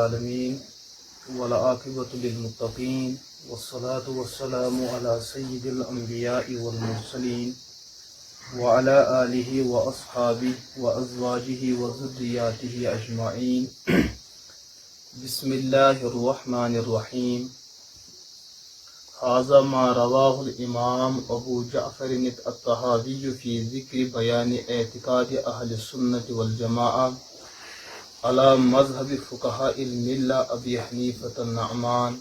العالمين والعاقبة للمتقين والصلاة والسلام على سيد الأنبياء والمرسلين وعلى آله وأصحابه وأزواجه وذرياته أجمعين بسم الله الرحمن الرحيم هذا ما رواه الإمام أبو جعفر الطحاوي في ذكر بيان اعتقاد أهل السنة والجماعة على مذهب فقهاء الملة أبي حنيفة النعمان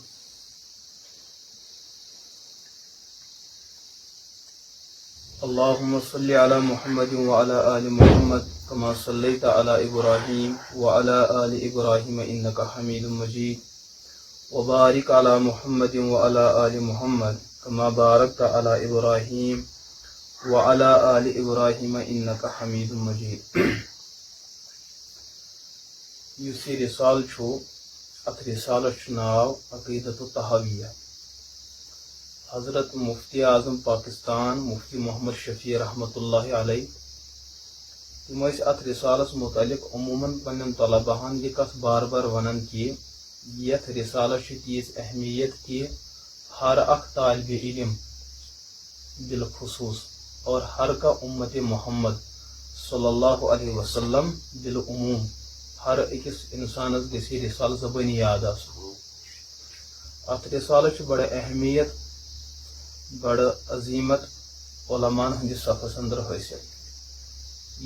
اللهم صل على محمد وعلى آل محمد كما صليت على إبراهيم وعلى آل إبراهيم إنك حميد مجيد وبارك على محمد وعلى آل محمد كما باركت على إبراهيم وعلى آل إبراهيم إنك حميد مجيد یُس یہِ رِسال چھُ اَتھ رِسالَس چھُ ناو عقیدۃ الطحاویہ حضرت مفتی اعظم پاکستان مفتی محمد شفیع رحمۃ اللہ علیہ تِم ٲسۍ اَتھ رِسالَس متعلق عموٗماً پنٛنٮ۪ن طلباہن یہِ کتھ بار بار ونان کہِ یتھ رِسالس چھِ تیٖژ اہمیت کہِ ہر اکھ طالبِ علم بالخصوص اور ہر کا امت محمد صلی اللہ علیہ وسلم بالعموم ہر أکِس انسانس گژھِ یہِ رِسالہٕ زبٲنی یاد آسُن اتھ رِسالس چھِ بڑٕ اہمیت بڑٕ عظیمت علماءن ہٕنٛدِس صفس اندر حٲصِل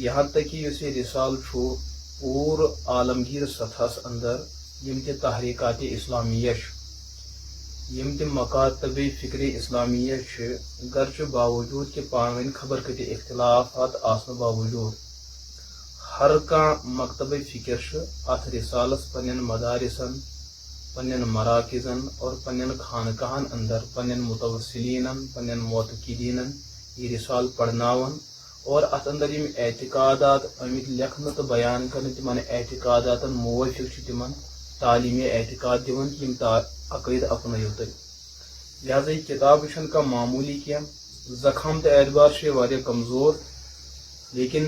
یہاں تک کہ یُس یہِ رِسالہٕ چھُ پوٗرٕ عالمگیر سطحس اندر یم تہِ تحریکات اسلامیہ چھِ یم تہِ مکاتب فکر اسلامیہ چھِ گرچہ باوجود کہ پانہٕ ؤنۍ خبر کۭتیاہ اختلافات آسنہٕ باوجود ہر کانٛہہ مکتب فکر چھُ اتھ رِسالس پننٮ۪ن مدارسن پننٮ۪ن مراکزن اور پننٮ۪ن خانقاہن اندر پننٮ۪ن متوسلینن پننٮ۪ن معتقدینن یہ رِسال پرناوان اور اتھ اندر یم اعتقادات آمٕتۍ لیکھنہٕ تہٕ بیان کرنہٕ تِمن اعتقاداتن موافق چھِ تِمن تعلیٖمِ اعتقاد دِوان کہ یم عقیدٕ اپنٲیِو تُہۍ لہذا یہ کتاب چھنہٕ کانٛہہ معموٗلی کینٛہہ ذخامت اعتبار چھِ یہِ واریاہ کمزور لیکن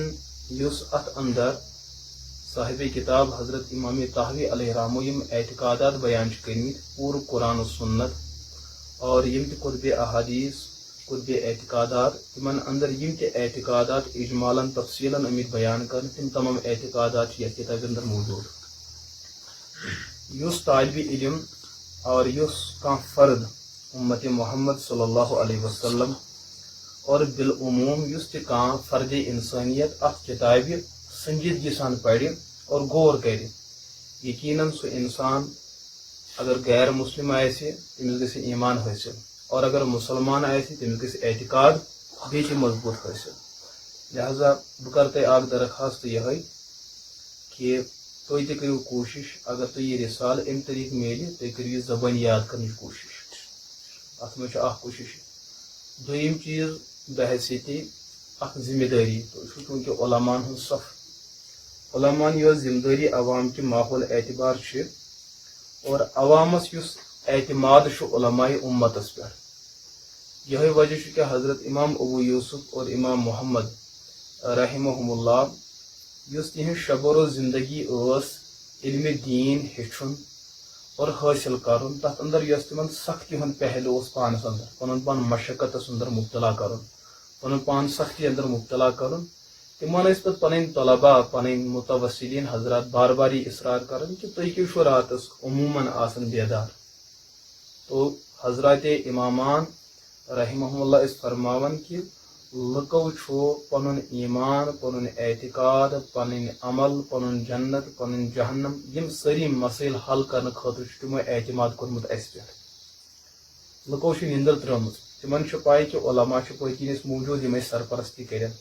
یُس اتھ اندر صاحب کتاب حضرت امام طحاوی علیہ رحمہ یم اعتقادات بیان چھِ کٔرمٕتۍ پوٗرٕ قرآن و سنت اور یم تہِ قطبِ احادیث قطبِ اعتقادات تمن اندر یم تہِ اعتقادات اجمالاً تفصیلاً آمٕتۍ بیان کرنہٕ تِم تمام اعتقادات چھِ یتھ کتابہِ اندر موجود یُس طالبِ علم اور یُس کانٛہہ فرد امت محمد صلی اللہ علیہ وسلم اور بالعموم یُس تہِ کانٛہہ فرد انسانیت اتھ کتابہِ سنجیدگی سان پرِ اور غور کرِ یقیناً سُہ انسان اگر غیر مسلم آسہِ تٔمِس گژھِ ایمان حٲصِل اور اگر مسلمان آسہِ تٔمِس گژھِ اعتقاد بیٚیہِ تہِ مضبوٗط حٲصِل لہذا بہٕ کرٕ تۄہہِ اکھ درخواست یِہے کہ تُہۍ تہِ کٔرِو کوٗشش اگر تۄہہِ یہِ رِسالہٕ امہِ طریٖقہٕ میلہِ تُہۍ کٔرِو یہِ زبٲنۍ یاد کرنٕچ کوٗشش اتھ منٛز چھُ اکھ کوٗشش دوٚیِم چیٖز بحثیتی اکھ ذمہٕ دٲری تُہۍ چھُو چوٗنٛکہِ علماءن ہُنٛد صف علماءن یۄس ذمہٕ دٲری عوام کہِ ماحول اعتبار چھِ اور عوامس یُس اعتماد چھُ علماء اُمتس پٮ۪ٹھ یِہے وجہ چھُ کہ حضرت امام ابو یوسف اور امام محمد رحمہم اللہ یُس تِہنٛز شب و روز زندگی ٲس علمِ دیٖن ہیٚچھُن اور حٲصِل کرُن تتھ اندر یۄس تِمن سختی ہُنٛد پہلو اوس پانس اندر پنُن پان مشقتس اندر مبتلا کرُن پنُن پان سختی اندر مبتلا کرُن تِمن ٲسۍ پتہٕ پنٕنۍ طلبا پنٕنۍ متوسلین حضرات بار بار یہ اصرار کران کہ تُہۍ کیٛاہ چھُو راتس عموٗماً آسان بیدار تو حضرات امامان رحمہم اللہ ٲسۍ فرماوان کہ لُکو چھُ پنُن ایمان پنُن اعتقاد پنٕنۍ عمل پنُن جنت پنُن جہنم یم سٲری مسائل حل کرنہٕ خٲطرٕ چھُ تِمو اعتماد کوٚرمُت اسہِ پٮ۪ٹھ لُکو چھِ نِندٕر ترٲومٕژ تِمن چھُ پاے کہ علما چھِ پٔتۍ کِنۍ أسۍ موٗجوٗد یِم أسۍ سرپرستی کرن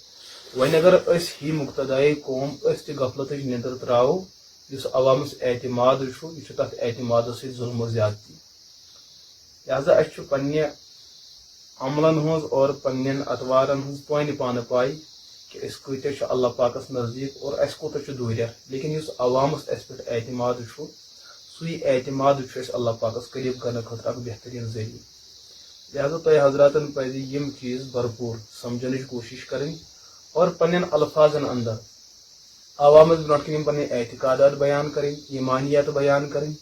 وۄنۍ اگر أسۍ ہی مقتداے قوم أسۍ تہِ غفلتٕچ نِندٕر تراوو یُس عوامس اعتماد چھُ یہِ چھُ تتھ اعتمادس سۭتۍ ظلم و زیادتی لہذا اسہِ چھُ پننہِ عملن ہٕنٛز اور پننٮ۪ن اتوارن ہٕنٛز پانہِ پانہٕ پاے کہ أسۍ کۭتیاہ چھِ اللہ پاکس نزدیٖک اور اسہِ کوٗتاہ چھُ دوٗریر لیکن یُس عوامس اسہِ پٮ۪ٹھ اعتماد چھُ سُے اعتماد چھُ اسہِ اللہ پاکس قریٖب کرنہٕ خٲطرٕ اکھ بہترین ذٔریعہٕ لہذا تۄہہِ حضراتن پزِ یم چیٖز بھرپوٗر سمجھنٕچ کوٗشش کرٕنۍ اور پننٮ۪ن الفاظن اندر عوامس برونٛٹھ کن پنٕنۍ اعتقادات بیان کرٕنۍ ایمانیات بیان کرٕنۍ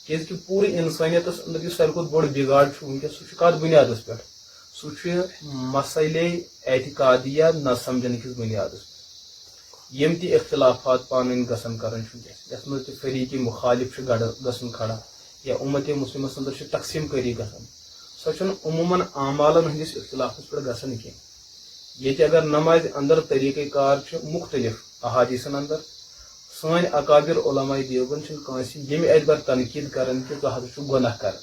کیازِ کہ پوٗرٕ انسٲنیتس اندر یُس ساروی کھۄتہٕ بوٚڑ بگاڑ چھُ وٕنکیٚس سُہ چھُ کتھ بنیادس پٮ۪ٹھ سُہ چھُ مسئلے اعتقادیہ نہ سمجھن کِس بنیادس پٮ۪ٹھ یم تہِ اختلافات پانہٕ ؤنۍ گژھن کران چھُ وٕنکیٚس یتھ منٛز تہِ فریقی مخالف چھُ گژھان کھڑا یا امت مسلمس اندر چھِ تقسیٖم کٲری گژھان سۄ چھنہٕ عموٗماً اعمالن ہٕنٛدِس اختلافس پٮ۪ٹھ گژھان کینٛہہ ییٚتہِ اگر نمازِ اندر طریقہ کار چھُ مختلف احادیثن اندر سٲنۍ اکابر علماء دیوبند چھِنہٕ کٲنٛسہِ ییٚمہِ اعتبار تنقید کران کہِ ژٕ حظ چھُ گۄناہ کران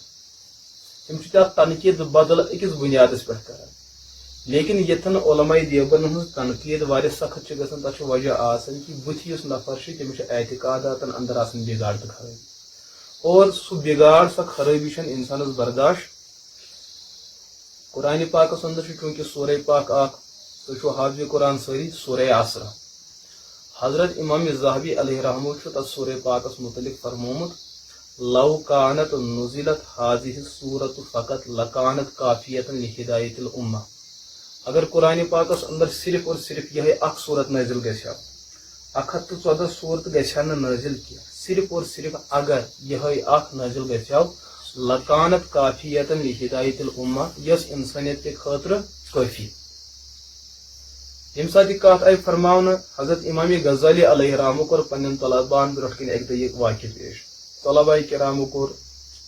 تِم چھِ تتھ تنقید بدل أکِس بُنیادس پٮ۪ٹھ کران لیکن ییٚتٮ۪ن علماء دیوبند ہٕنٛز تنقید واریاہ سخت چھِ گژھان تتھ چھُ وجہ آسان کہِ بُتھِ یُس نفر چھُ تٔمِس چھُ اعتقاداتن اندر آسان بگاڑ تہٕ خرٲبی اور سُہ بگاڑ سۄ خرٲبی چھنہٕ انسانس برداشت قرآن پاکس اندر چھُ چوٗنٛکہِ سورے پاک اکھ تُہۍ چھُو حافظ قرآن سٲری سورے عصر حضرت امام ذہبی علیہ رحمہ چھُ تتھ سورے پاکس متعلق فرمومُت لو کانت نزلت هذه السورة فقط لکانت کافیت لہدایت الامہ اگر قرآن پاکس اندر صرف اور صرف یہ اکھ صورت نازل گژھِ ہا 114 صورت گژھِ ہا نہٕ نازل کینٛہہ صرف اور صرف اگر یہ اکھ نازل گژھِ ہا لکانت کافیت لہدایت الامہ یس انسانیت کے خاطرٕ کٲفی ییٚمہِ ساتہٕ یہِ کتھ آیہِ فرماونہٕ حضرت امام غزالی علیہ رحمہ کوٚر پننٮ۪ن طلباہن برونٛٹھ کَنۍ اکہِ دۄہ یہِ واقعہٕ پیش طلباء کرامو کوٚر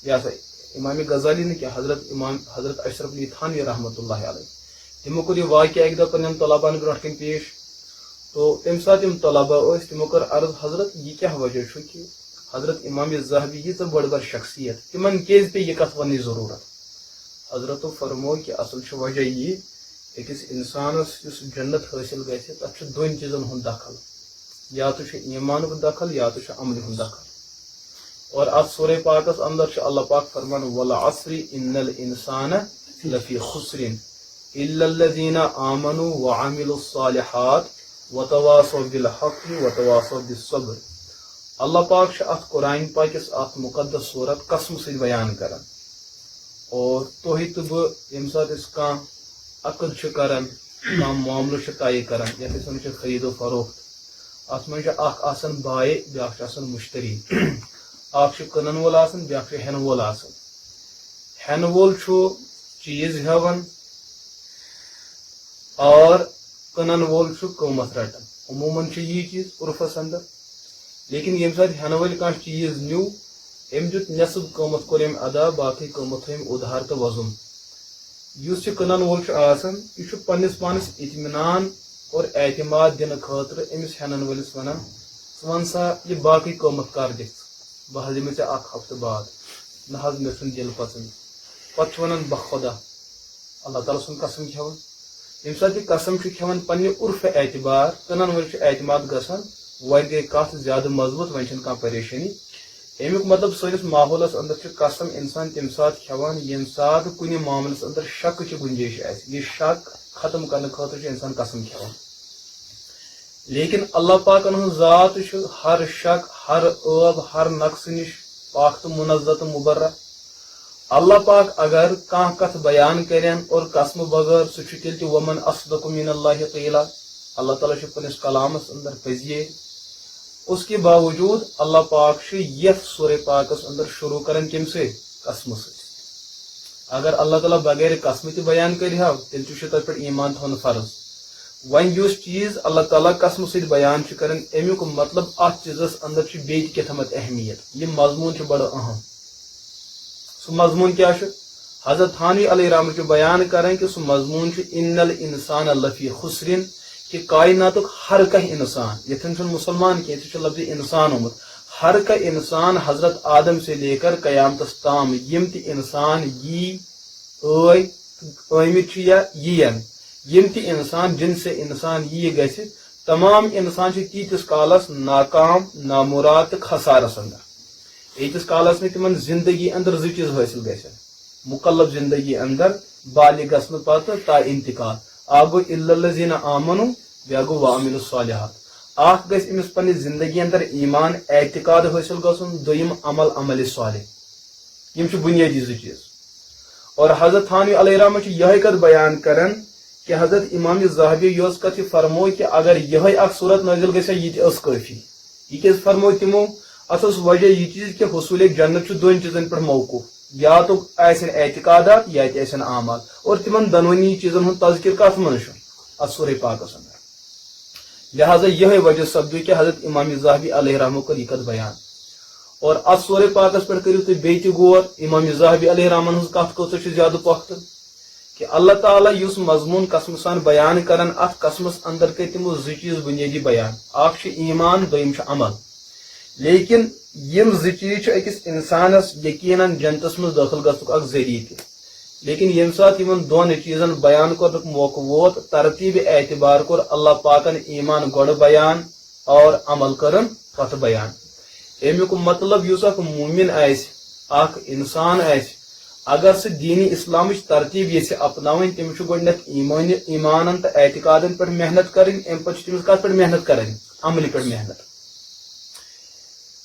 یہِ ہسا امام غزالی نہٕ کینٛہہ حضرت اشرف علی تھانوی رحمۃ اللہ علیہ تِمو کوٚر یہِ واقعہٕ اکہِ دۄہ پننٮ۪ن طلباہن برونٛٹھ کَنۍ پیش تو تمہِ ساتہٕ یِم طلبا ٲسۍ تِمو کٔر عرض حضرت یہِ کیٛاہ وجہ چھُ کہِ حضرت امام ذہبی ییٖژاہ بٔڑ بار شخصیت تِمن کیٛازِ پیٚیہِ یہِ کتھ وننٕچ ضروٗرت حضرتو فرمو کہِ اصل چھُ وجہ یی أکِس انسانس یُس جنت حٲصل گژھِ تتھ چھُ دۄن چیٖزن ہُنٛد دخل یا تہٕ چھُ ایمانُک دخل یا تہٕ چھُ عملہِ ہُنٛد دخل اور اتھ سورے پاکس اندر چھُ اللہ پاک فرمان والعصر ان الانسان لفی خسر الا الذین آمنوا وعملوا الصالحات وتواصوا بالحق وتواصوا بالصبر اللہ پاک چھُ اتھ قرآن پاکس اتھ مقدس صورت قسمہٕ سۭتۍ بیان کران اور تُہۍ تہٕ بہٕ ییٚمہِ ساتہٕ أسۍ کانٛہہ عقد چھِ کران کانٛہہ معاملہٕ چھِ طے کران یتھ أسۍ ونان چھِ خرید و فروخت اتھ منٛز چھُ اکھ آسان بایع بیاکھ چھُ آسان مشتری اکھ چھُ کٕنن وول آسان بیاکھ چھُ ہٮ۪نہٕ وول آسان ہٮ۪نہٕ وول چھُ چیٖز ہٮ۪وان اور کٕنن وول چھُ قۭمتھ رٹان عموٗمن چھُ یی چیٖز عرفس اندر لیکن ییٚمہِ ساتہٕ ہٮ۪نہٕ وٲلۍ کانٛہہ چیٖز نیوٗ أمۍ دیُت نٮ۪صٕب قۭمتھ کوٚر أمۍ ادا باقٕے قۭمتھ تھوٚو أمۍ اُدھار تہٕ وۄزُم یُس یہِ کٕنن وول چھُ آسان یہِ چھُ پننِس پانس اطمینان اور اعتماد دِنہٕ خٲطرٕ أمِس ہٮ۪نن وٲلِس ونان ژٕ ون سا یہِ باقٕے قۭمتھ کر دِکھ بہٕ حظ دِمے ژےٚ اکھ ہفتہٕ بعد نہ حظ مےٚ چھُنہٕ دِل پژان پتہٕ چھُ ونان بخۄدا اللہ تعالیٰ سُنٛد قسم کھٮ۪وان ییٚمہِ ساتہٕ یہِ قسم چھُ کھٮ۪وان پننہِ عرفہٕ اعتبار کٕنن وٲلۍ چھُ اعتماد گژھان وۄنۍ گٔے کتھ زیادٕ مضبوٗط وۄنۍ چھنہٕ کانٛہہ پریشٲنی امیُک مطلب سٲنِس ماحولس اندر چھُ قسم انسان تمہِ ساتہٕ کھٮ۪وان ییٚمہِ ساتہٕ کُنہِ معاملس اندر شکٕچ گُنجٲیش آسہِ یہِ شک ختم کرنہٕ خٲطرٕ چھُ انسان قسم کھٮ۪وان لیکن اللہ پاکن ہُنٛد ذات چھُ ہر شک ہر عٲب ہر نقصہٕ نِش پاک تہٕ منزہ تہٕ مبرہ اللہ پاک اگر کانٛہہ کتھ بیان کرن اور قسمہٕ بغٲر سُہ چھُ تیٚلہِ تہِ ومن اصدق من اللہ قیلا اللہ تعالیٰ چھُ پننِس کلامس اندر پٔزیٖر اس کے باوجوٗد اللہ پاک چھُ یتھ سورے پاکس اندر شروع کران کمہِ سۭتۍ قسمہٕ سۭتۍ اگر اللہ تعالیٰ بغیر قسمہٕ تہِ بیان کرِ ہا تیٚلہِ تہِ چھُ تتھ پٮ۪ٹھ ایمان تھاوُن فرض وۄنۍ یُس چیٖز اللہ تعالیٰ قسمہٕ سۭتۍ بیان چھُ کران امیُک مطلب اتھ چیٖزس اندر چھُ بیٚیہِ تہِ کیٛاہتامتھ اہمیت یہِ مضموٗن چھُ بڑٕ اہم سُہ مضموٗن کیٛاہ چھُ حضرت تھانوی علیہ رحمہ چھُ بیان کران کہِ سُہ مضموٗن چھُ ان الانسان لفی خسرن کہ کائناتُک ہر کانٛہہ انسان یتھن چھُنہٕ مُسلمان کینٛہہ ییٚتہِ چھُ لفظِ انسان آمُت ہر کانٛہہ انسان حضرت آدم سے لے کر قیامتس تام یِم تہِ انسان آمٕتۍ چھِ یا یِین یِم تہِ انسان جن سے انسان یی گژھِ تمام انسان چھِ تیٖتِس کالس ناکام نامراد تہٕ خسارس اندر ییٖتِس کالس نہٕ تِمن زندگی اندر زٕ چیٖز حٲصل گژھن مُکلف زندگی اندر بالغ گژھنہٕ پتہٕ تا انتقال اکھ گوٚو الا الذین آمنوا بیاکھ گوٚو وعملوا الصالحات اکھ گژھِ أمِس پننہِ زندگی اندر ایمان اعتقاد حٲصل گژھُن دوٚیِم عمل صالح یِم چھِ بُنیٲدی زٕ چیٖز اور حضرت تھانوی علیہ رحمہ چھُ یِہے کتھ بیان کران کہ حضرت امام ذہبی یہ کت فرمو کہ اگر یہ اخ صورت نازل گژھِ یہ کافی یہ کیٛاز فرمو تمو ات وجہ یہ چیز کہ حصول جنت دون چیزن پہ موقوف یا تو اعتقادات یا اعمال اور تمن دونونی چیزن ہند تذکر کت من ات سورہ پاکس اندر لہذا یہ وجہ سپدو کہ حضرت امام ذہبی علیہ رحمہ کر یہ کت بیان اور ات سورہ پاکس پہ کرو تھی بیت غور امام ذہبی علیہ رحمہ ہز کت کۭژاہ چھِ زیادہ پختہ کہ اللہ تعالیٰ اس مضمون قسم سان بیان کران ات قسمس اندر کر تمو زٕ چیز بنیادی بیان اخ ایمان دویم عمل لیکن یم زٕ چیز اکس انسانس یقیناً جنتس مز داخل گھنک اخ ذریعہ تہ لیکن یم سات یمن دون چیزن بیان کرنک موقع ووت ترتیب اعتبار کور اللہ پاکن ایمان گۄڈٕ بیان اور عمل کرن پتہ بیان امیک مطلب یس اخ مومن اخ انسان اگر سہ دین اسلام ترتیب یھ اپناون تمس گۄڈنیتھ ایمانن تو اعتقادن پہ محنت کریں ام پتہ تمس کت پہ محنت کریں عمل پہ محنت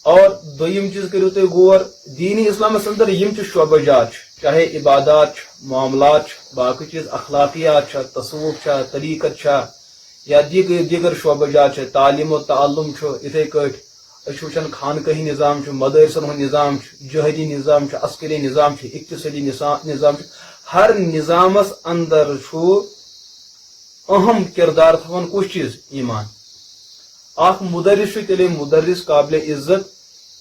اور دویم چیز کرو تھی غور دین اسلامس اندر یم شعبہ جات چاہے عبادات معاملات باقی چیز اخلاقیات تصوف طریقت یا دیگر شعبہ جات تعلیم و تعلم اتھے کٹ وچان خانقاہی نظام مدرسن ہند نظام جہادی نظام عسکری نظام اقتصادی نظام ہر نظامس اندر اہم کردار تھوان کس چیز ایمان اخ مدرس تیلے مدرس قابل عزت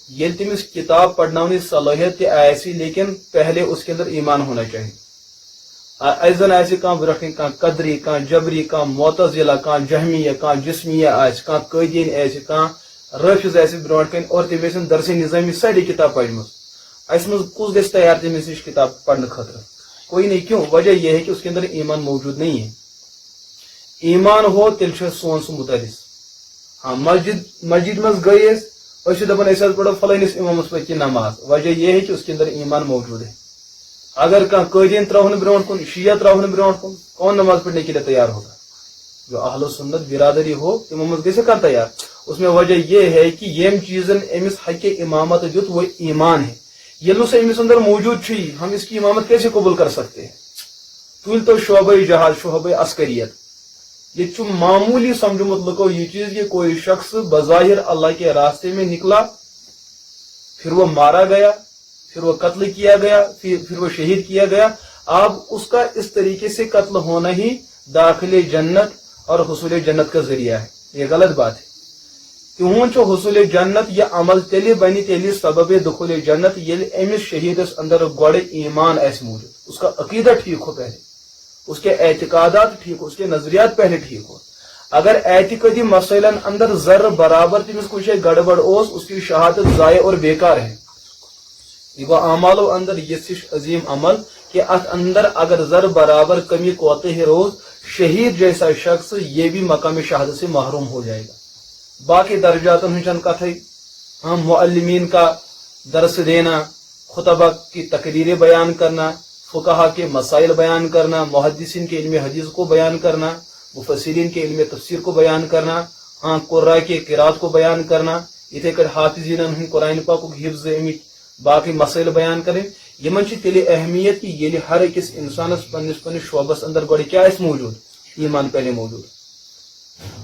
یل تمس کتاب پڑھناونی صلاحیت تہ لیکن پہلے اس کے اندر ایمان ہونا چاہیے زن برٹ کن قدری کان جبری کان معتزلہ کان جہمیہ کان جسمیہ کان قیدین رافظ برٹ کن اور تم درس نظامی ساری کتاب پڑھم اس مز کس گھس تیار تمس نش کتاب پڑھنے خاطر کوئی نہیں کیوں وجہ یہ ہے کہ اس کے اندر ایمان موجود نہیں ہے ایمان ہو تیل سون سہ مدرس ہاں مسجد مز گئی دپان پڑھو فلانس امامس پہ کی نماز وجہ یہ ہے کہ اس کے اندر ایمان موجود ہے اگر کان قیدین تراؤن برو کن شیعہ تراؤن برو کن کون نماز پڑھنے کے لیے تیار ہوگا جو اہل سنت برادری ہو تمو مز گھس کان تیار اس میں وجہ یہ ہے کہ یم چیزن امس حق امامت دیت وہ ایمان ہے یل نہ امس اندر موجود ہم اس کی امامت کیسے قبول کر سکتے ہیں تل تو شعبہ جہاد شعبہ عسکریت یہ معمولی سمجھمت لکو یہ چیز کہ کوئی شخص بظاہر اللہ کے راستے میں نکلا پھر وہ مارا گیا پھر وہ قتل کیا گیا پھر وہ شہید کیا گیا اب اس کا اس طریقے سے قتل ہونا ہی داخل جنت اور حصول جنت کا ذریعہ ہے یہ غلط بات ہے تہون حصول جنت یہ عمل تیلی بنی تیلی سبب دخول جنت یل امس شہیدس اندر گوڑ ایمان موجود اس کا عقیدہ ٹھیک ہو پہلے اس کے اعتقادات ٹھیک ہو اس کے نظریات پہلے ٹھیک ہو اگر اعتقادی مسائلن اندر ذر برابر تمس کچھ گڑبڑ اس کی شہادت ضائع اور بیکار ہے یہ گو اعمالو اندر یہ عظیم عمل کہ ات اندر اگر ذر برابر کمی کوتاہی روز شہید جیسا شخص یہ بھی مقام شہادت سے محروم ہو جائے گا باقی درجات ہنچن کتھائی معلمین کا درس دینا خطبہ کی تقریریں بیان کرنا فقہا کے مسائل بیان کرنا محدثین کے علم حدیث کو بیان کرنا مفسرین کے علم تفسیر کو بیان کرنا قراء کے قرات کو بیان کرنا اتھے کٹ حافظین ہند قرآن پاک کو حفظ امک باقی مسائل بیان کریں یمن تیلے اہمیت کہ یہ ہر اکس انسانس پنس شعبس اندر گوڑ کیا موجود ایمان پہلے موجود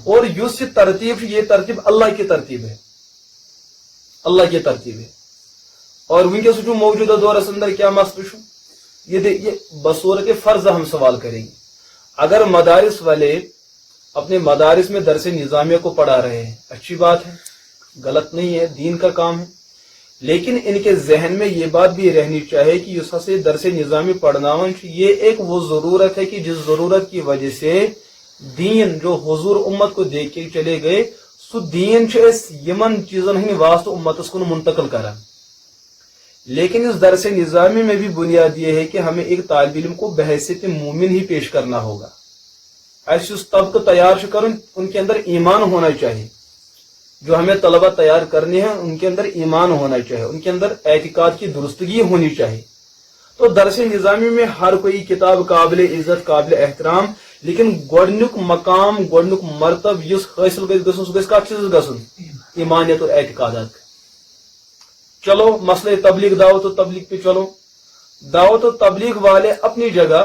اور اس ترتیب یہ ترتیب اللہ کی ترتیب ہے اللہ کی ترتیب ہے اور ونکس موجودہ دورس اندر کیا مسئلہ یہ بصورت فرض ہم سوال کریں گے اگر مدارس والے اپنے مدارس میں درس نظامیہ کو پڑھا رہے ہیں اچھی بات ہے غلط نہیں ہے دین کا کام ہے لیکن ان کے ذہن میں یہ بات بھی رہنی چاہیے کہ اس سے درس نظامی پڑھنا یہ ایک وہ ضرورت ہے کہ جس ضرورت کی وجہ سے دین جو حضور امت کو دے کے چلے گئے سو دین یمن چیزن ہند واسطہ امتس کن منتقل کران لیکن اس درس نظامی میں بھی بنیاد یہ ہے کہ ہمیں ایک طالب علم کو بحیثیت مومن ہی پیش کرنا ہوگا ایسے طبقہ تیار کرن ان کے اندر ایمان ہونا چاہیے جو ہمیں طلبہ تیار کرنے ہیں ان کے اندر ایمان ہونا چاہیے ان کے اندر اعتقاد کی درستگی ہونی چاہیے تو درس نظامی میں ہر کوئی کتاب قابل عزت قابل احترام لیکن گۄڈنیُک مقام گۄڈنیُک مرتب یس حاصل گژھِ گژھُن سُہ گژھِ کتھ چیزس گژھُن ایمانیت اور اعتقادات چلو مسئلہ تبلیغ دعوت و تبلیغ پہ چلو دعوت و تبلیغ والے اپنی جگہ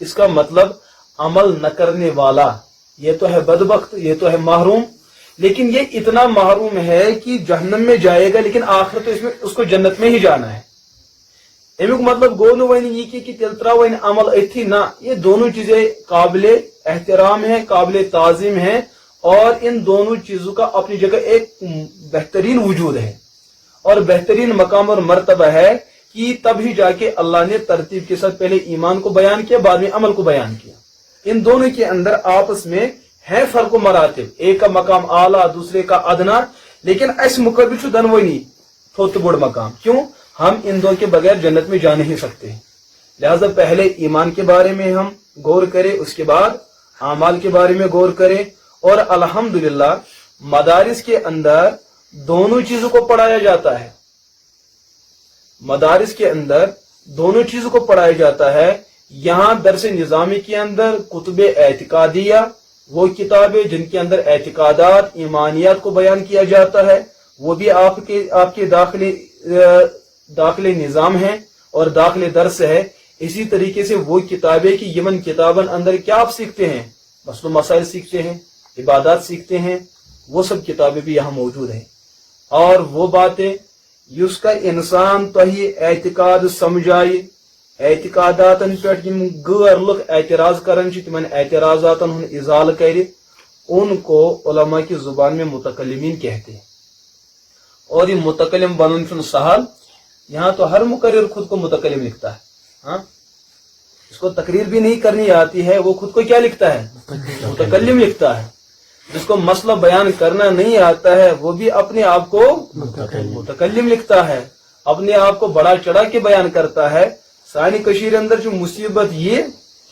اس کا مطلب عمل نہ کرنے والا، یہ تو ہے بدبخت، یہ تو ہے محروم، لیکن یہ اتنا محروم ہے کہ جہنم میں جائے گا، لیکن آخر تو اس کو جنت میں ہی جانا ہے۔ امیک مطلب گو نو ون یہ کہ تیل ترا ون عمل اتھی نہ، یہ دونوں چیزیں قابل احترام ہیں، قابل تعظیم ہیں، اور ان دونوں چیزوں کا اپنی جگہ ایک بہترین وجود ہے اور بہترین مقام اور مرتبہ ہے کہ تب ہی جا کے اللہ نے ترتیب کے ساتھ پہلے ایمان کو بیان کیا، بعد میں عمل کو بیان کیا۔ ان دونوں کے اندر آپس میں ہے فرق و مراتب، ایک کا مقام اعلیٰ دوسرے کا ادنا، لیکن اس مقابل چھ دنوانی تھوت بڑ مقام، کیوں؟ ہم ان دو کے بغیر جنت میں جا نہیں سکتے، لہذا پہلے ایمان کے بارے میں ہم غور کریں، اس کے بعد اعمال کے بارے میں غور کریں، اور الحمدللہ مدارس کے اندر دونوں چیزوں کو پڑھایا جاتا ہے، مدارس کے اندر دونوں چیزوں کو پڑھایا جاتا ہے۔ یہاں درس نظامی کے اندر کتب اعتقادیہ، وہ کتابیں جن کے اندر اعتقادات ایمانیات کو بیان کیا جاتا ہے، وہ بھی آپ کے داخلی نظام ہیں اور داخلی درس ہے۔ اسی طریقے سے وہ کتابیں کہ یمن کتابن اندر کیا آپ سیکھتے ہیں، مسئلہ مسائل سیکھتے ہیں، عبادات سیکھتے ہیں، وہ سب کتابیں بھی یہاں موجود ہیں۔ اور وہ باتیں یس کا انسان تو ہی اعتقاد سمجھائے، اعتقاداتن پہ غیر لوگ اعتراض کرن تمن اعتراضاتن ہن ازالہ کرے، ان کو علماء کی زبان میں متکلمین کہتے ہیں۔ اور یہ متکلم بنن سہل، یہاں تو ہر مقرر خود کو متکلم لکھتا ہے، ہاں اس کو تقریر بھی نہیں کرنی آتی ہے، وہ خود کو کیا لکھتا ہے؟ متکلم لکھتا ہے۔ جس کو مسئلہ بیان کرنا نہیں آتا ہے وہ بھی اپنے آپ کو متکلم لکھتا ہے، اپنے آپ کو بڑا چڑھا کے بیان کرتا ہے۔ سانی کشیر اندر جو مصیبت یہ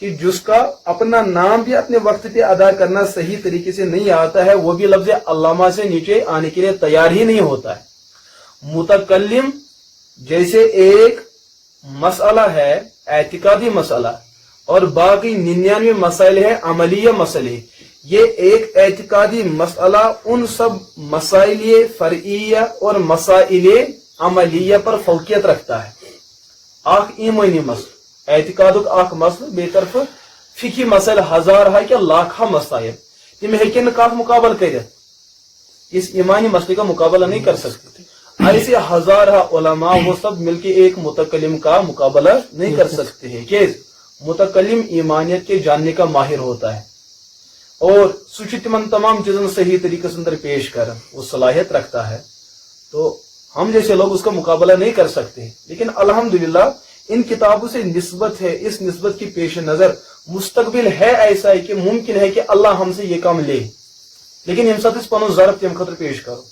کہ جس کا اپنا نام بھی اپنے وقت پہ ادا کرنا صحیح طریقے سے نہیں آتا ہے، وہ بھی لفظ علامہ سے نیچے آنے کے لیے تیار ہی نہیں ہوتا ہے۔ متکلم جیسے ایک مسئلہ ہے اعتقادی مسئلہ اور باقی 99 مسائل ہیں عملیہ مسئلے، یہ ایک اعتقادی مسئلہ ان سب مسائل فرعیہ اور مسائل عملیہ پر فوقیت رکھتا ہے۔ آخ ایمانی مسئلہ، اعتقاد آخ مسئلہ، بے طرف فقہی مسائل ہزار ہے کہ لاکھا مسائل، تم ہیکن کاف مقابل کرت، اس ایمانی مسئلے کا مقابلہ نہیں کر سکتے۔ ایسے ہزار علماء وہ سب مل کے ایک متکلم کا مقابلہ نہیں کر سکتے ہیں، کہ متکلم ایمانیت کے جاننے کا ماہر ہوتا ہے اور سوچ تمن تمام چیزوں صحیح طریقے سے اندر پیش کر وہ صلاحیت رکھتا ہے، تو ہم جیسے لوگ اس کا مقابلہ نہیں کر سکتے۔ لیکن الحمدللہ ان کتابوں سے نسبت ہے، اس نسبت کی پیش نظر مستقبل ہے ایسا ہے کہ ممکن ہے کہ اللہ ہم سے یہ کام لے، لیکن ہم ساتھ اس پنو ظرف تم خطر پیش کرو۔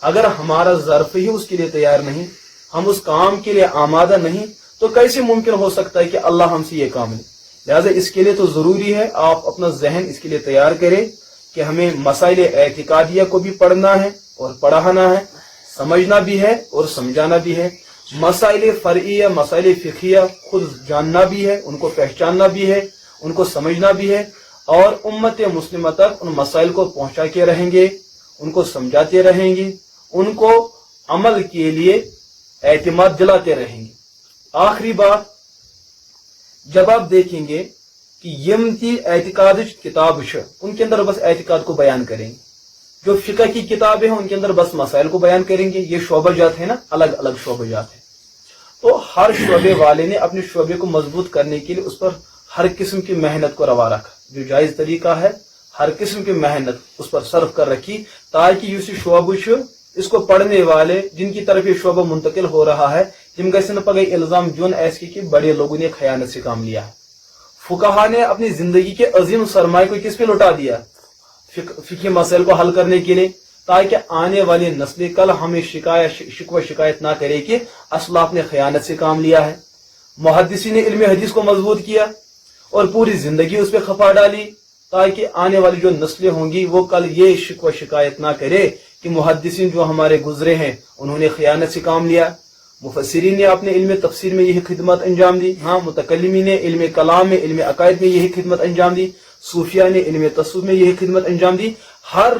اگر ہمارا ظرف ہی اس کے لیے تیار نہیں، ہم اس کام کے لیے آمادہ نہیں، تو کیسے ممکن ہو سکتا ہے کہ اللہ ہم سے یہ کام لے؟ لہذا اس کے لیے تو ضروری ہے آپ اپنا ذہن اس کے لیے تیار کریں کہ ہمیں مسائل اعتقادیہ کو بھی پڑھنا ہے اور پڑھانا ہے، سمجھنا بھی ہے اور سمجھانا بھی ہے، مسائل فرعیہ مسائل فقہیہ خود جاننا بھی ہے، ان کو پہچاننا بھی ہے، ان کو سمجھنا بھی ہے، اور امت مسلمہ تک ان مسائل کو پہنچا کے رہیں گے، ان کو سمجھاتے رہیں گے، ان کو عمل کے لیے اعتماد دلاتے رہیں گے۔ آخری بات، جب آپ دیکھیں گے کہ یم تی اعتقاد کتاب ان کے اندر بس اعتقاد کو بیان کریں گے، جو فقہ کی کتابیں ہیں ان کے اندر بس مسائل کو بیان کریں گے، یہ شعبہ جات ہے نا، الگ الگ شعبہ جات ہے، تو ہر شعبے والے نے اپنے شعبے کو مضبوط کرنے کے لیے اس پر ہر قسم کی محنت کو روا رکھا، جو جائز طریقہ ہے ہر قسم کی محنت اس پر صرف کر رکھی، تاکہ یہ شعبہ اس کو پڑھنے والے جن کی طرف یہ شعبہ منتقل ہو رہا ہے تم گھن پگہ الزام جون ایسے کہ بڑے لوگوں نے خیانت سے کام لیا ہے۔ فقہا نے اپنی زندگی کے عظیم سرمایہ کو کس پہ لوٹا دیا؟ فقہی مسائل کو حل کرنے کے لیے، تاکہ آنے والی نسلیں کل ہمیں شکایت نہ کرے کہ اسلاف نے خیانت سے کام لیا ہے۔ محدثین نے علم حدیث کو مضبوط کیا اور پوری زندگی اس پہ خفا ڈالی، تاکہ آنے والی جو نسلیں ہوں گی وہ کل یہ شکایت نہ کرے کہ محدثین جو ہمارے گزرے ہیں انہوں نے خیانت سے کام لیا۔ مفسرین نے اپنے علم تفسیر میں یہی خدمت انجام دی، ہاں متکلمین نے علم کلام میں علم عقائد میں یہی خدمت انجام دی، صوفیہ نے علم تصوف میں یہی خدمت انجام دی، ہر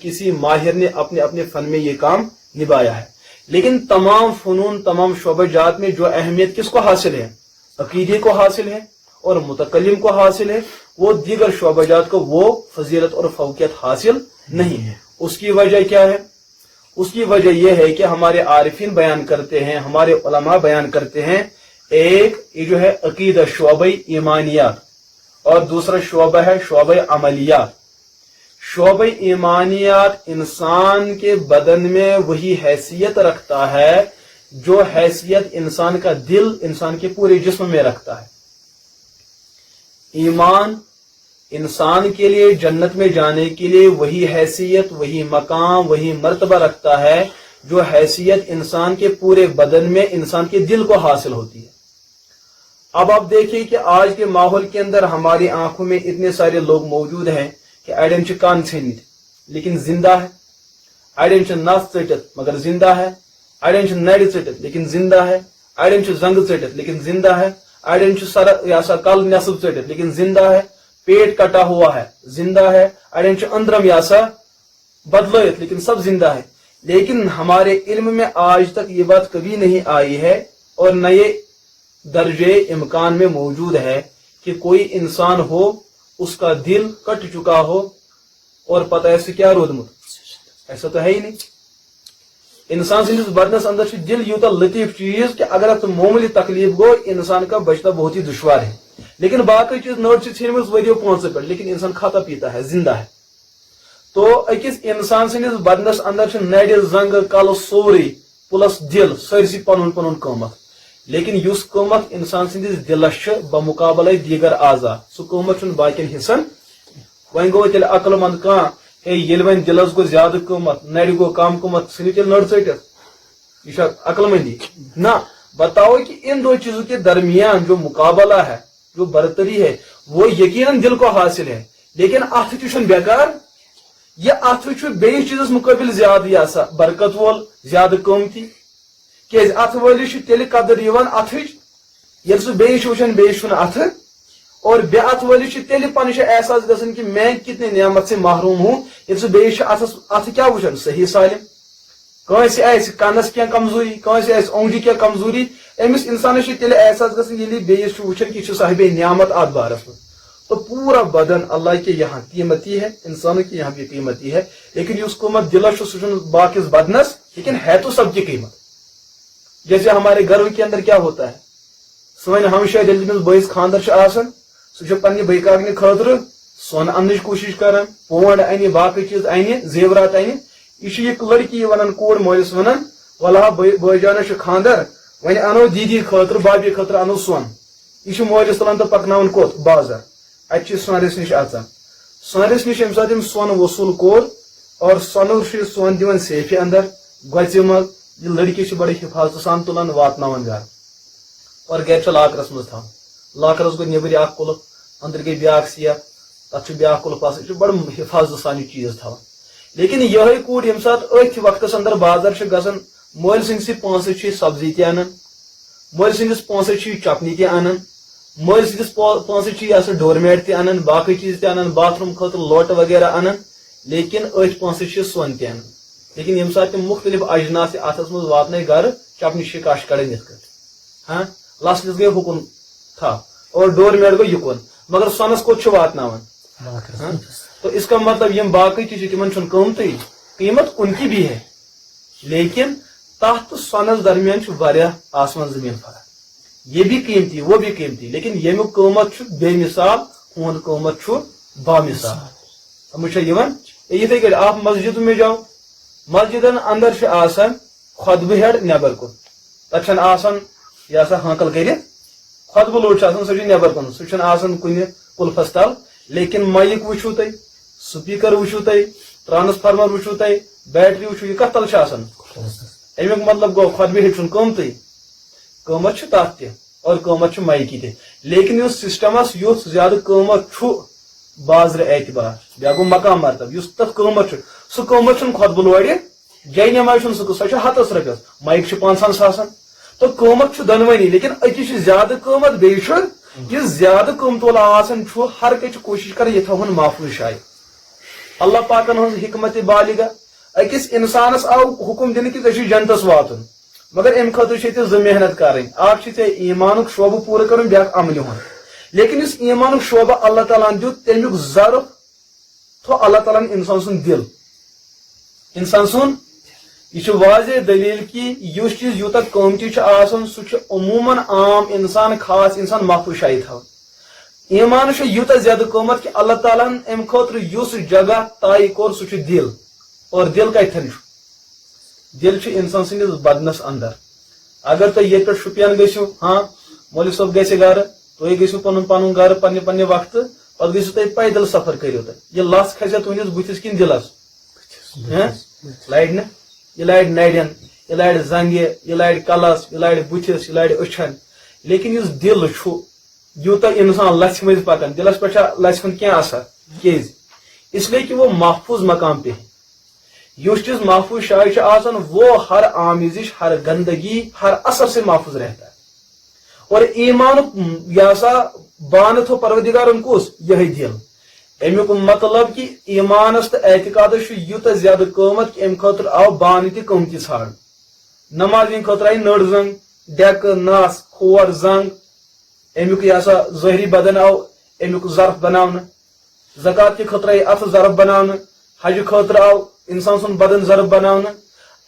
کسی ماہر نے اپنے اپنے فن میں یہ کام نبھایا ہے۔ لیکن تمام فنون تمام شعبہ جات میں جو اہمیت کس کو حاصل ہے؟ عقیدے کو حاصل ہے اور متکلم کو حاصل ہے، وہ دیگر شعبہ جات کو وہ فضیلت اور فوقیت حاصل نہیں ہے۔ اس کی وجہ کیا ہے؟ اس کی وجہ یہ ہے کہ ہمارے عارفین بیان کرتے ہیں، ہمارے علماء بیان کرتے ہیں، ایک یہ جو ہے عقیدہ شعبہ ایمانیات، اور دوسرا شعبہ ہے شعبہ عملیات۔ شعبہ ایمانیات انسان کے بدن میں وہی حیثیت رکھتا ہے جو حیثیت انسان کا دل انسان کے پورے جسم میں رکھتا ہے۔ ایمان انسان کے لیے جنت میں جانے کے لیے وہی حیثیت، وہی مقام، وہی مرتبہ رکھتا ہے جو حیثیت انسان کے پورے بدن میں انسان کے دل کو حاصل ہوتی ہے۔ اب آپ دیکھیں کہ آج کے ماحول کے اندر ہماری آنکھوں میں اتنے سارے لوگ موجود ہیں کہ اڑین کان ژھنمت لیکن زندہ ہے، اڑین نس ژٹت مگر زندہ ہے، اڑین نڑ ژٹت لیکن زندہ ہے، اڑین زنگ ژٹت لیکن زندہ ہے، اڑین سر کل نصب ژٹت لیکن زندہ ہے، پیٹ کٹا ہوا ہے زندہ ہے، اڑین اندرم بدلت لیکن سب زندہ ہے۔ لیکن ہمارے علم میں آج تک یہ بات کبھی نہیں آئی ہے اور نہ یہ درجے امکان میں موجود ہے کہ کوئی انسان ہو اس کا دل کٹ چکا ہو اور پتہ ایسے کیا رودمت، ایسا تو ہے ہی نہیں۔ انسان سندس بدنس اندر دل یوتا لطیف چیز کہ اگر اتھ معمولی تکلیف گو انسان کا بچنا بہت ہی دشوار ہے، لیکن باقی چیز نوٹ سے ژھنمٕژ ؤریو 5 پہ لیکن انسان کھاتا پیتا ہے، زندہ ہے۔ تو اکس انسان سندس بدنس اندر نڑ زنگ کل سوری پلس دل سرسی پن پن قیمت، لیکن اس قیمت انسان سندس دلس بمقابلہ دیگر اعضاء سہ قیمت باقین حصن۔ وۄنۍ گوٚو تیٚلہِ عقل مند کانٛہہ ہے ییٚلہِ وۄنۍ دلس گوٚو زیادٕ قیمت نڑِ گوٚو کم قیمت سُہ نی تیٚلہِ نٔر ژٔٹِتھ، یہ چھا عقل مندی؟ نہ، بتاؤ کہ ان دو چیزوں کے درمیان جو مقابلہ ہے، جو برتری ہے، وہ یقیناً دل کو حاصل ہے، لیکن اتھ تہ چھُنہٕ بیکار، یہ اتھ چھُ بیٚیِس چیزس مقابل زیادٕ یہ سا برکت وول، زیادٕ قۭمتی، کیازِ اتھ وٲلِس چھِ تیٚلہِ قدر یِوان اتھٕچ ییٚلہِ سُہ بیٚیِس چھُ وٕچھان بیٚیِس چھُنہٕ اتھٕ، اور بے اتھ وٲلِس چھُ تیٚلہِ پنٕنۍ احساس گژھان کہ میں کتنے نعمت سے محروم ہوں ییٚلہِ سُہ بیٚیِس چھُ اتھٕ کیٛاہ وٕچھان صحیح سالم، کٲنٛسہِ آسہِ کنس کینٛہہ کمزوری، کٲنٛسہِ آسہِ اونٛگجہِ کینٛہہ کمزوری، أمِس انسانس چھُ تیٚلہِ احساس گژھان ییٚلہِ یہِ بیٚیِس چھُ وٕچھان کہ یہِ چھُ صاحب نعمت اتھ بارس منٛز۔ تو پورا بدن اللہ کے یہاں قیمتی ہے، انسانوں کے یہاں بھی قیمتی ہے، لیکن اس قیمت دلس سہ باقیس بدنس، لیکن ہے تو سب کی قیمت۔ جیسے ہمارے گھروں کے اندر کیا ہوتا ہے، سن ہمشہ ییٚلہِ تٔمِس بٲیِس خاندر آسان سہ چھُ پننہِ بٲے کاکنہِ خٲطرٕ سۄن اننٕچ کوٗشش کران، پونڈ انہِ، باقٕے چیٖز انہِ، زیورات انہِ۔ یہ چھُ یہ لڑکی ونان کور مٲلِس ونان ولہ بٲے جانس چھُ خاندر وۄنۍ انو دیدی خٲطرٕ بابی خٲطرٕ انو سۄن، یہ چھُ مٲلِس تُلان تہٕ پکناوان کوٚت بازر، اتہِ چھِ سۄنرِس نِش اژان، سۄنرِس نِش ییٚمہِ ساتہٕ أمۍ سۄن وصوٗل کوٚر اور سۄنُر چھُ سۄن دِوان سیفہِ اندر گۄژِ منٛز، یہ لڑکی چھِ بڑٕ حفاظتہٕ سان تُلان واتناوان گرٕ اور گرِ چھِ لاکرس منٛز تھاوان، لاکرس گوٚو نیبرۍ اکھ قُلف أنٛدرۍ گٔے بیاکھ سیف، تتھ چھُ بیاکھ قُلف آسان، یہِ چھُ بڑٕ حفاظتہٕ سان یہِ چیٖز تھاوان۔ لیکن یہے کوٗر ییٚمہِ ساتہٕ أتھۍ وقتس اندر بازر چھِ گژھان، مٲلۍ سٕنٛدسٕے پونٛسہٕ چھِ سبزی تہِ انان، مٲلۍ سٕنٛدِس پونٛسہٕ چھِ چپنہِ تہِ انان، مٲلۍ سٕنٛدِس پونٛسہٕ چھِ یہ ڈور میٹ تہِ انان، باقٕے چیٖز تہِ انان، باتھ روٗم خٲطرٕ لوٹہٕ وغیرہ انان، لیکن أتھۍ پونٛسہٕ چھِ سۄن تہِ انان۔ لیکن ییٚمہِ ساتہٕ تِم مختلف اجناس اتھس منٛز واتنٲے گرٕ چپنہِ شِکاش کڑان یِتھ کٲٹھۍ، ہاں لسلِس گٔے ہُکُن تھپھ اور ڈور میٹ گوٚو یِکُن، مگر سۄنس کوٚت چھُ واتناوان؟ تو اس کا مطلب یم باقی چیز تمن چھُنہٕ قۭمتٕے، قیمت ان کی بھی ہے، لیکن تحت تو سۄنس درمیان چھُ واریاہ آسمان زمین فرق، یہ بھی قیمتی وہ بھی قیمتی، لیکن ییٚمیُک قۭمت چھُ بے مثال، ہُنٛد قۭمت چھُ بامثال۔ سمجھ چھا یِوان؟ یِتھے کٔٹھۍ آپ مسجد میں جاؤ، مسجدن اندر چھُ آسان خۄطبہٕ ہیٚڈ نیبر کُن، تتھ چھنہٕ آسان یہ سا ہانکل کٔرِتھ، خۄطبہٕ لوٚڑ چھُ آسان سُہ چھُ نیبر کُن، سُہ چھُنہٕ آسان کُنہِ قُلفس تل، لیکن مایِک وٕچھِو تُہۍ، سپیکر وٕچھِو تُہۍ، ٹرانسفارمر وٕچھِو تُہۍ، بیٹری وٕچھِو، یہ کتھ تل چھُ آسان؟ امیُک مطلب گوٚو خۄطبہٕ ہیٚڈ چھُنہٕ قۭمتٕے، قۭمت چھُ تتھ تہِ اور قۭمت چھُ مایکہِ تہِ، لیکن یُس سسٹمس یُتھ زیادٕ قۭمت چھُ بازرٕ اعتبار، بیاکھ گوٚو مقام مرتب، یُس تتھ قۭمت چھُ سُہ قۭمت چھُنہٕ خۄطبہٕ لورِ جاے نماز چھُنہٕ سُہ چھُ 100 رۄپیس، مایک چھُ 500 ساسن، تو قۭمت چھُ دۄنوٕنی، لیکن أکِس چھُ زیادٕ قۭمت، بیٚیہِ چھُ یُس زیادٕ قۭمت وول آسان چھُ ہر کانٛہہ چھُ کوٗشش کران یہِ تھاوہون محفوٗظ جایہِ۔ اللہ پاکن ہٕنٛز حکمت بالغہ، أکِس انسانس آو حکم دِنہٕ کہِ ژےٚ چھُے جنتس واتُن، مگر ام خاطر ز محنت کریں اخ ایمان شعبہ پورا کرن بیاکھ عمل ہن لیکن اس ایمان شعبہ اللہ تعالیٰ دیت تمیک ظرف تو اللہ تعالیٰ انسان سن دل انسان سن یہ واضح دلیل کہ اس چیز یوتہ قیمتی سہ عموماً عام انسان خاص انسان محفوظ شاید تھا ایمان یوتہ زیادہ قیمت کہ اللہ تعالیٰ ام خاطر اس جگہ طے کور سہ دل اور دل کتن دل انسان سندس بدنس اندر اگر تھی یہ پہ شپین گھو ہاں مولوی صاحب گھر تھی گھو پن پن گھر پنہ پنہ وقت پہ گھو تھی پیدل سفر کرو یہ لس کھسیا تہندس بتس کن دلس لڑ نا یہ لڑ نڑین یہ لڑ زنگہ یہ لڑ کلس یہ لڑ بتس یہ لڑ اچھن لیکن اس دل یوتہ انسان لچھ مز پکان دلس پہ لچھ ہند کی اثر کیز اس لیے کہ وہ محفوظ مقام پہ اس چیز محفوظ شائع آسان وہ ہر آمیزش ہر گندگی ہر اثر سے محفوظ رہتا ہے اور ایمان یہ سا بان تھو پروردگارن کس یہ دل امیک مطلب کہ ایمانس تو اعتقاد یوتہ زیادہ قیمت کہ ام خاطر آو بان تہ قیمتی ژھانڈ نماز خاطر آئی نڑ زنگ ڈیک ناس کھور زنگ امیک یہ سا ظاہری بدن آو امیک ظرف بناون زکات کے خاطر آئی اتھ ظرف بناون حج خاطر آو انسان سن بدن ظرف بناون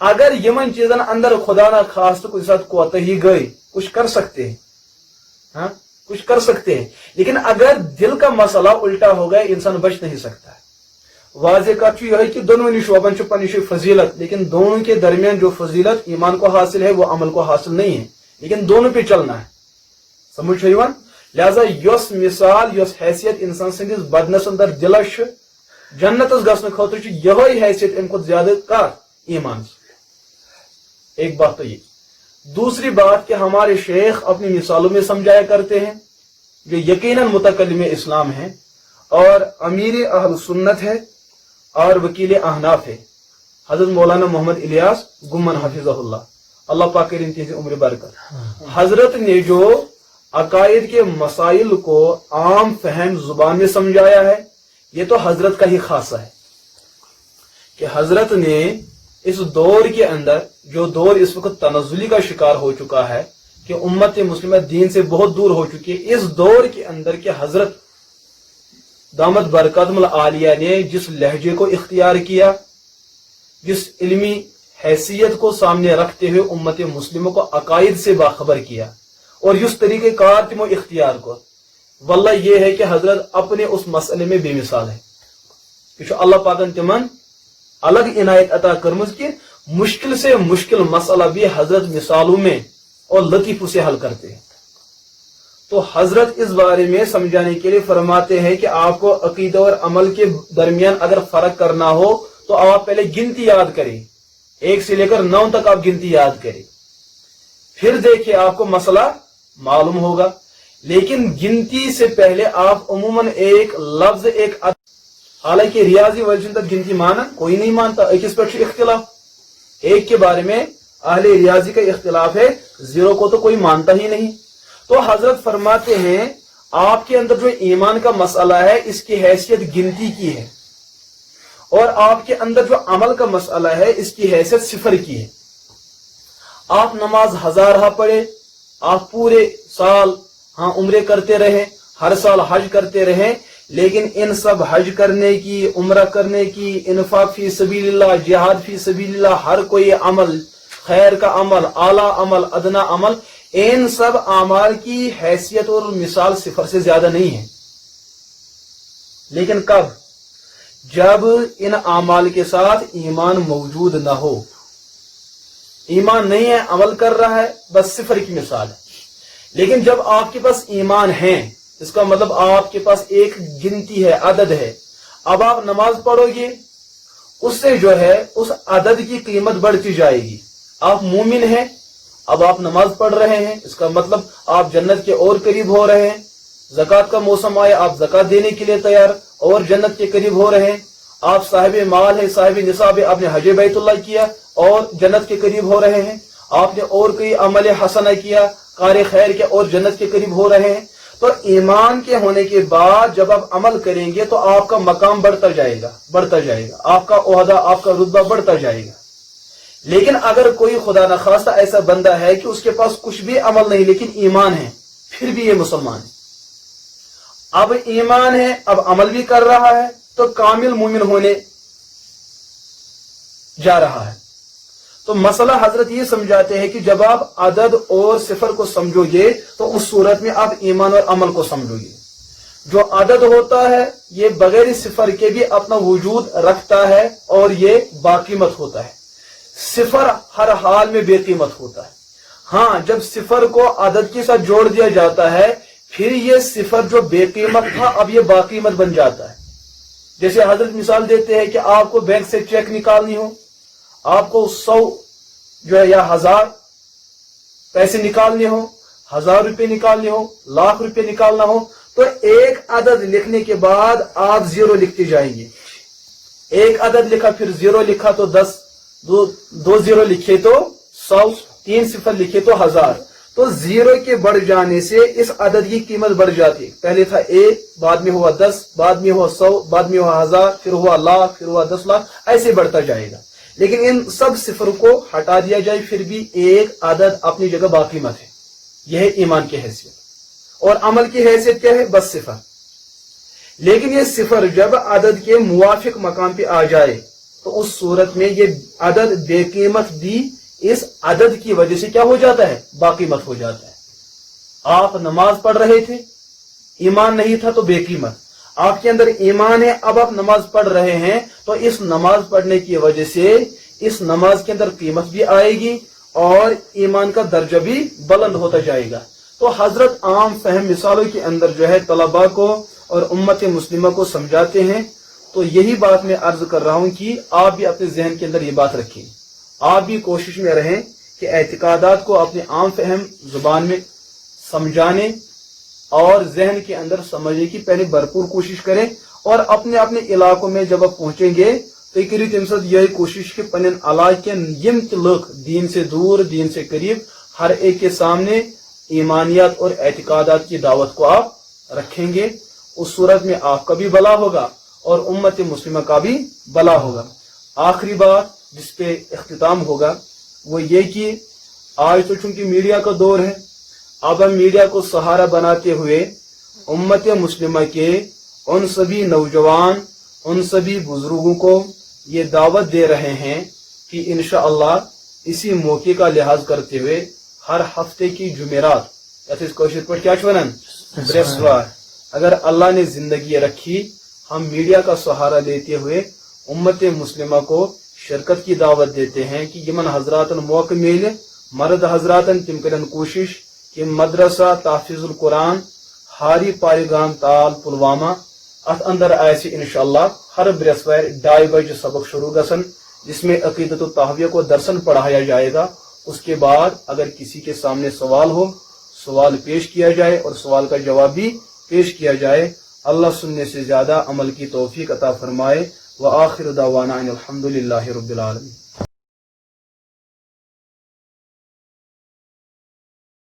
اگر یمن چیزن اندر خدا نہ خاص کچھ ساتھ کوتاہی گئی کچھ کر سکتے ہیں ہاں کچھ کر سکتے ہیں لیکن اگر دل کا مسئلہ الٹا ہو گیا انسان بچ نہیں سکتا ہے واضح کت یہ ہے کہ دونوں شعبن پنش فضیلت لیکن دونوں کے درمیان جو فضیلت ایمان کو حاصل ہے وہ عمل کو حاصل نہیں ہے لیکن دونوں پہ چلنا ہے سمجھ لہذا یس مثال یس حیثیت انسان سندس بدنس اندر دلس جنتس گھن خاطر یہ حیثیت ام کھت زیادہ کر ایمان ایک بات تو یہ دوسری بات کہ ہمارے شیخ اپنی مثالوں میں سمجھایا کرتے ہیں جو یقیناً متکلم اسلام ہیں اور امیر اہل سنت ہے اور وکیل احناف ہے حضرت مولانا محمد الیاس گمن حفظہ اللہ پاک کریں ان کی عمر برکت حضرت نے جو عقائد کے مسائل کو عام فہم زبان میں سمجھایا ہے یہ تو حضرت کا ہی خاصہ ہے کہ حضرت نے اس دور کے اندر جو دور اس وقت تنزلی کا شکار ہو چکا ہے کہ امت مسلمہ دین سے بہت دور ہو چکی ہے اس دور کے اندر کہ حضرت دامت برکاتہم العالیہ نے جس لہجے کو اختیار کیا جس علمی حیثیت کو سامنے رکھتے ہوئے امت مسلموں کو عقائد سے باخبر کیا اور جس طریقے کار تمو اختیار کو واللہ یہ ہے کہ حضرت اپنے اس مسئلے میں بے مثال ہے کہ اللہ پاکن تمن الگ عنایت عطا کرمز کہ مشکل سے مشکل مسئلہ بھی حضرت مثالوں میں اور لطیفوں سے حل کرتے ہیں تو حضرت اس بارے میں سمجھانے کے لیے فرماتے ہیں کہ آپ کو عقیدہ اور عمل کے درمیان اگر فرق کرنا ہو تو آپ پہلے گنتی یاد کریں 1 سے لے کر 9 تک آپ گنتی یاد کریں پھر دیکھیں آپ کو مسئلہ معلوم ہوگا لیکن گنتی سے پہلے آپ عموماً ایک لفظ ایک حالانکہ ریاضی وجہ تک گنتی مانا کوئی نہیں مانتا ایک اس پر اختلاف ایک کے بارے میں اہل ریاضی کا اختلاف ہے 0 کو تو کوئی مانتا ہی نہیں تو حضرت فرماتے ہیں آپ کے اندر جو ایمان کا مسئلہ ہے اس کی حیثیت گنتی کی ہے اور آپ کے اندر جو عمل کا مسئلہ ہے اس کی حیثیت 0 کی ہے آپ نماز ہزارہ پڑھے آپ پورے سال ہاں عمرے کرتے رہے ہر سال حج کرتے رہے لیکن ان سب حج کرنے کی عمرہ کرنے کی انفاق فی سبیل اللہ جہاد فی سبیل اللہ ہر کوئی عمل خیر کا عمل اعلیٰ عمل ادنا عمل ان سب اعمال کی حیثیت اور مثال 0 سے زیادہ نہیں ہے لیکن کب جب ان اعمال کے ساتھ ایمان موجود نہ ہو ایمان نہیں ہے عمل کر رہا ہے بس 0 کی مثال ہے لیکن جب آپ کے پاس ایمان ہے اس کا مطلب آپ کے پاس ایک گنتی ہے عدد ہے اب آپ نماز پڑھو گے اس سے جو ہے اس عدد کی قیمت بڑھتی جائے گی آپ مومن ہیں اب آپ نماز پڑھ رہے ہیں اس کا مطلب آپ جنت کے اور قریب ہو رہے ہیں زکوٰۃ کا موسم آئے آپ زکوٰۃ دینے کے لیے تیار اور جنت کے قریب ہو رہے ہیں آپ صاحب مال ہے صاحب نصاب ہے آپ نے حج بیت اللہ کیا اور جنت کے قریب ہو رہے ہیں آپ نے اور کوئی عمل حسنہ کیا کار خیر کیا اور جنت کے قریب ہو رہے ہیں تو ایمان کے ہونے کے بعد جب آپ عمل کریں گے تو آپ کا مقام بڑھتا جائے گا آپ کا عہدہ آپ کا رتبہ بڑھتا جائے گا لیکن اگر کوئی خدا نخواستہ ایسا بندہ ہے کہ اس کے پاس کچھ بھی عمل نہیں لیکن ایمان ہے، پھر بھی یہ مسلمان ہے، اب ایمان ہے، اب عمل بھی کر رہا ہے، تو کامل مومن ہونے جا رہا ہے۔ تو مسئلہ حضرت یہ سمجھاتے ہیں کہ جب آپ عدد اور صفر کو سمجھو گے تو اس صورت میں آپ ایمان اور عمل کو سمجھو گے۔ جو عدد ہوتا ہے یہ بغیر صفر کے بھی اپنا وجود رکھتا ہے اور یہ باقیمت ہوتا ہے، صفر ہر حال میں بے قیمت ہوتا ہے۔ ہاں، جب صفر کو عدد کے ساتھ جوڑ دیا جاتا ہے پھر یہ صفر جو بے قیمت تھا اب یہ باقیمت بن جاتا ہے۔ جیسے حضرت مثال دیتے ہیں کہ آپ کو بینک سے چیک نکالنی ہو، آپ کو 100 جو ہے یا 1000 پیسے نکالنے ہو، 1000 روپے نکالنے ہو، لاکھ روپے نکالنا ہو، تو ایک عدد لکھنے کے بعد آپ 0 لکھتے جائیں گے۔ ایک عدد لکھا پھر 0 لکھا تو 10، دو 0 لکھے تو 100، 3 صفر لکھے تو 1000۔ تو 0 کے بڑھ جانے سے اس عدد کی قیمت بڑھ جاتی ہے، پہلے تھا 1، بعد میں ہوا 10، بعد میں ہوا 100، بعد میں ہوا 1000، پھر ہوا لاکھ، پھر ہوا 10 لاکھ، ایسے بڑھتا جائے گا۔ لیکن ان سب صفر کو ہٹا دیا جائے پھر بھی ایک عدد اپنی جگہ باقیمت ہے، یہ ہے ایمان کی حیثیت۔ اور عمل کی حیثیت کیا ہے؟ بس صفر۔ لیکن یہ صفر جب عدد کے موافق مقام پہ آ جائے تو اس صورت میں یہ عدد بے قیمت بھی اس عدد کی وجہ سے کیا ہو جاتا ہے؟ باقیمت ہو جاتا ہے۔ آپ نماز پڑھ رہے تھے، ایمان نہیں تھا تو بے قیمت، آپ کے اندر ایمان ہے، اب آپ نماز پڑھ رہے ہیں تو اس نماز پڑھنے کی وجہ سے اس نماز کے اندر قیمت بھی آئے گی اور ایمان کا درجہ بھی بلند ہوتا جائے گا۔ تو حضرت عام فہم مثالوں کے اندر جو ہے طلباء کو اور امت مسلمہ کو سمجھاتے ہیں۔ تو یہی بات میں عرض کر رہا ہوں کہ آپ بھی اپنے ذہن کے اندر یہ بات رکھیں، آپ بھی کوشش میں رہیں کہ اعتقادات کو اپنے عام فہم زبان میں سمجھانے اور ذہن کے اندر سمجھنے کی پہلے بھرپور کوشش کریں، اور اپنے اپنے علاقوں میں جب آپ پہنچیں گے تو کری تم ساتھ یہ کوشش کہ پنن علاقے کے یم لوگ دین سے دور دین سے قریب ہر ایک کے سامنے ایمانیات اور اعتقادات کی دعوت کو آپ رکھیں گے، اس صورت میں آپ کا بھی بھلا ہوگا اور امت مسلمہ کا بھی بھلا ہوگا۔ آخری بات جس پہ اختتام ہوگا وہ یہ کہ آج تو چونکہ میڈیا کا دور ہے، اب ہم میڈیا کو سہارا بناتے ہوئے امت مسلمہ کے ان سبھی نوجوان، ان سبھی بزرگوں کو یہ دعوت دے رہے ہیں کہ انشاءاللہ اسی موقع کا لحاظ کرتے ہوئے ہر ہفتے کی جمعرات کیا برسوار اگر اللہ نے زندگی رکھی ہم میڈیا کا سہارا لیتے ہوئے امت مسلمہ کو شرکت کی دعوت دیتے ہیں کہ یمن حضراتن موقع میلے مرد حضراتن تم کرن کوشش کہ مدرسہ تحفیظ القرآن ہاری پارگام تال پلوامہ ات اندر آئے انشاءاللہ ہر برسوار 2:30 بجے سبق شروع گسن، جس میں عقیدت و تحویہ کو درسن پڑھایا جائے گا۔ اس کے بعد اگر کسی کے سامنے سوال ہو سوال پیش کیا جائے اور سوال کا جواب بھی پیش کیا جائے۔ اللہ سننے سے زیادہ عمل کی توفیق عطا فرمائے۔ وآخر دعوانا ان الحمد للہ رب العالمین۔